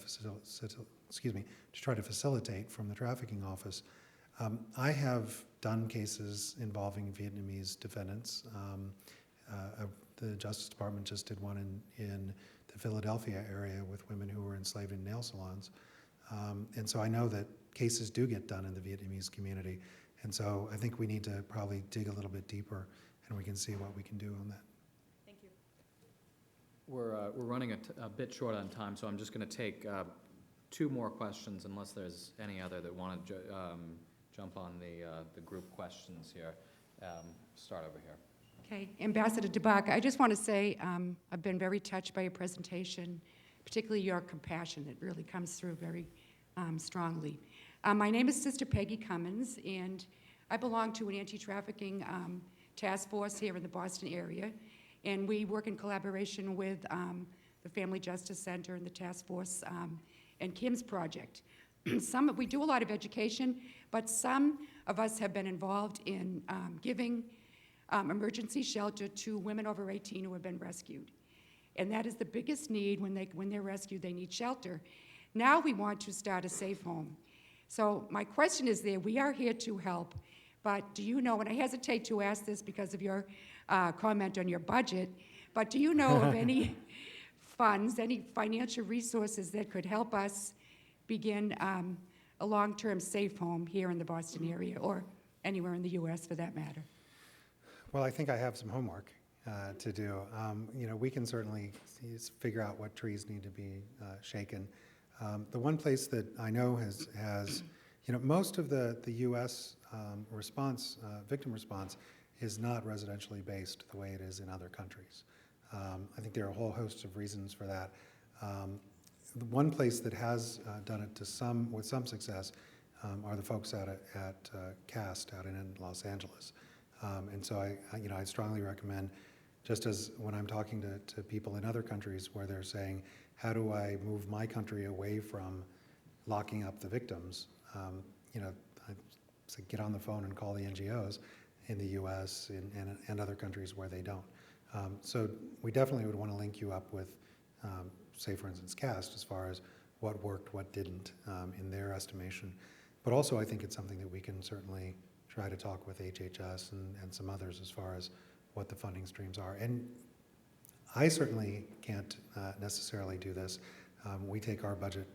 facilitate from the trafficking office. I have done cases involving Vietnamese defendants. The Justice Department just did one in the Philadelphia area with women who were enslaved in nail salons. And so I know that cases do get done in the Vietnamese community. And so I think we need to probably dig a little bit deeper, and we can see what we can do on that. Thank you. We're running a bit short on time, so I'm just going to take 2 more questions, unless there's any other that want to jump on the group questions here. Start over here. Okay, Ambassador Dabaka, I just want to say I've been very touched by your presentation, particularly your compassion that really comes through very strongly. My name is Sister Peggy Cummins, and I belong to an anti-trafficking task force here in the Boston area, and we work in collaboration with the Family Justice Center and the task force and Kim's project. We do a lot of education, but some of us have been involved in giving emergency shelter to women over 18 who have been rescued. And that is the biggest need. When they're rescued, they need shelter. Now we want to start a safe home. So my question is we are here to help, but do you know, and I hesitate to ask this because of your comment on your budget, but do you know of any funds, any financial resources that could help us begin a long-term safe home here in the Boston area, or anywhere in the U.S. for that matter? Well, I think I have some homework to do. We can certainly figure out what trees need to be shaken. The one place that I know has most of the U.S. response, victim response, is not residentially based the way it is in other countries. I think there are a whole host of reasons for that. The one place that has done it with some success are the folks at CAST out in Los Angeles. And so I strongly recommend, just as when I'm talking to people in other countries where they're saying, how do I move my country away from locking up the victims? I say get on the phone and call the NGOs in the U.S. and other countries where they don't. So we definitely would want to link you up with, say, for instance, CAST, as far as what worked, what didn't in their estimation. But also I think it's something that we can certainly try to talk with HHS and some others as far as what the funding streams are. And I certainly can't necessarily do this. We take our budget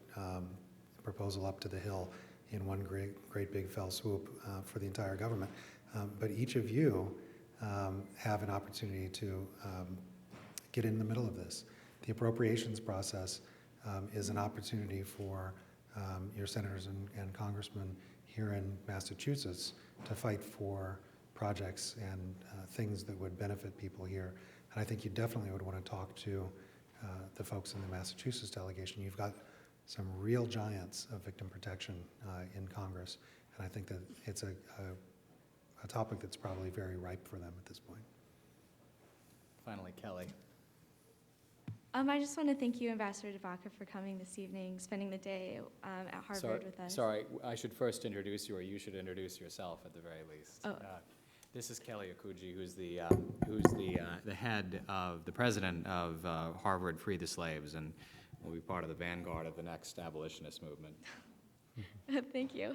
proposal up to the hill in one great big fell swoop for the entire government. but each of you have an opportunity to get in the middle of this. The appropriations process is an opportunity for your senators and congressmen here in Massachusetts to fight for projects and things that would benefit people here. And I think you definitely would want to talk to the folks in the Massachusetts delegation. You've got some real giants of victim protection in Congress, and I think that it's a topic that's probably very ripe for them at this point. Finally, Kelly. I just want to thank you, Ambassador DeBaca, for coming this evening, spending the day at Harvard with us. Sorry, I should first introduce you, or you should introduce yourself at the very least. Oh. This is Kelly Okuji, who's the head of the president of Harvard Free the Slaves, and will be part of the vanguard of the next abolitionist movement. Thank you.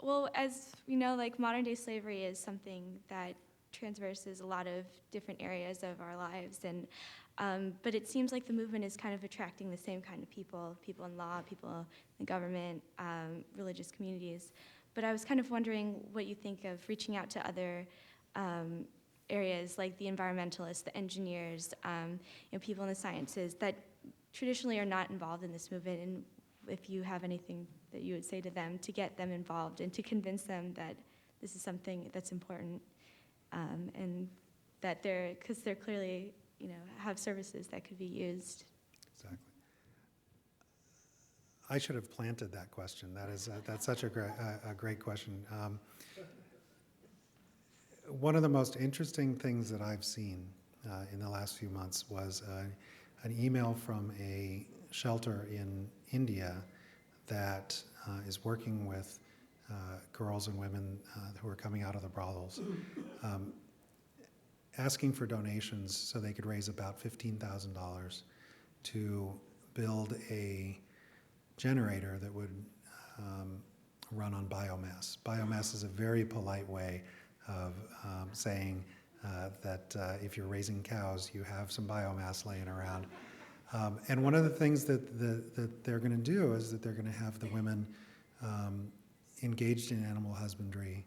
Well, as we know, like, modern-day slavery is something that transverses a lot of different areas of our lives, and but it seems like the movement is kind of attracting the same kind of people in law, people in government, religious communities. But I was kind of wondering what you think of reaching out to other areas, like the environmentalists, the engineers, people in the sciences that traditionally are not involved in this movement, and if you have anything that you would say to them to get them involved and to convince them that this is something that's important, and that because they're clearly, have services that could be used. Exactly. I should have planted that question. That's such a great question. One of the most interesting things that I've seen in the last few months was an email from a shelter in India that is working with girls and women who are coming out of the brothels, asking for donations so they could raise about $15,000 to build a generator that would run on biomass. Biomass is a very polite way of saying that if you're raising cows, you have some biomass laying around. And one of the things that they're going to do is that they're going to have the women engaged in animal husbandry,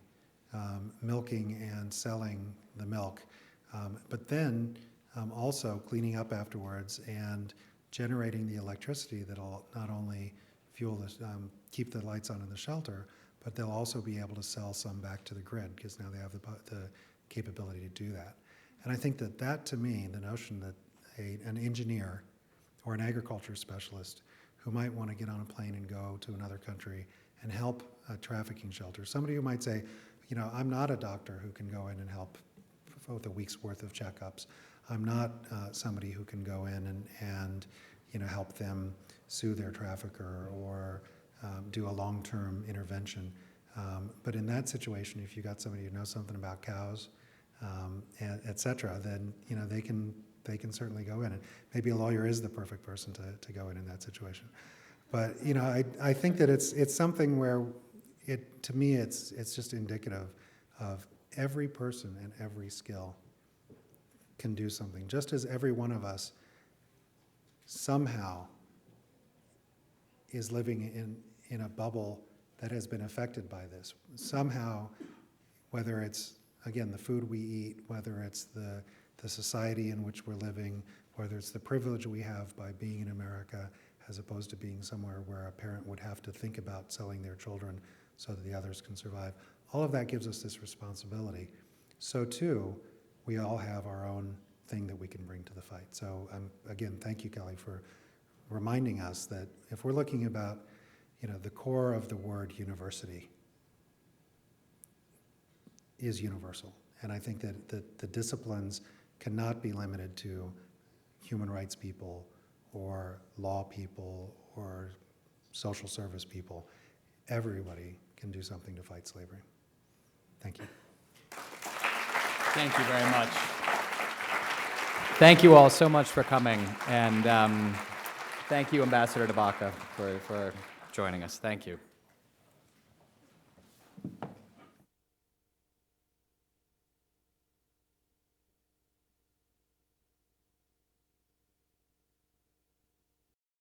milking and selling the milk, but then also cleaning up afterwards and generating the electricity that'll not only fuel this, keep the lights on in the shelter, but they'll also be able to sell some back to the grid because now they have the capability to do that. And I think that to me, the notion that an engineer or an agriculture specialist who might want to get on a plane and go to another country and help a trafficking shelter, somebody who might say, I'm not a doctor who can go in and help with a week's worth of checkups. I'm not somebody who can go in and help them sue their trafficker or do a long-term intervention. But in that situation, if you got somebody who knows something about cows, et cetera, then they can certainly go in. And maybe a lawyer is the perfect person to go in that situation. But I think that it's something where to me it's just indicative of every person and every skill can do something. Just as every one of us somehow is living in a bubble that has been affected by this. Somehow, whether it's, again, the food we eat, whether it's the society in which we're living, whether it's the privilege we have by being in America as opposed to being somewhere where a parent would have to think about selling their children so that the others can survive. All of that gives us this responsibility. So too, we all have our own thing that we can bring to the fight. So again, thank you, Kelly, for reminding us that if we're looking about the core of the word university is universal. And I think that the disciplines cannot be limited to human rights people or law people or social service people. Everybody can do something to fight slavery. Thank you. Thank you very much. Thank you all so much for coming, and thank you, Ambassador DeBaca, for joining us. Thank you.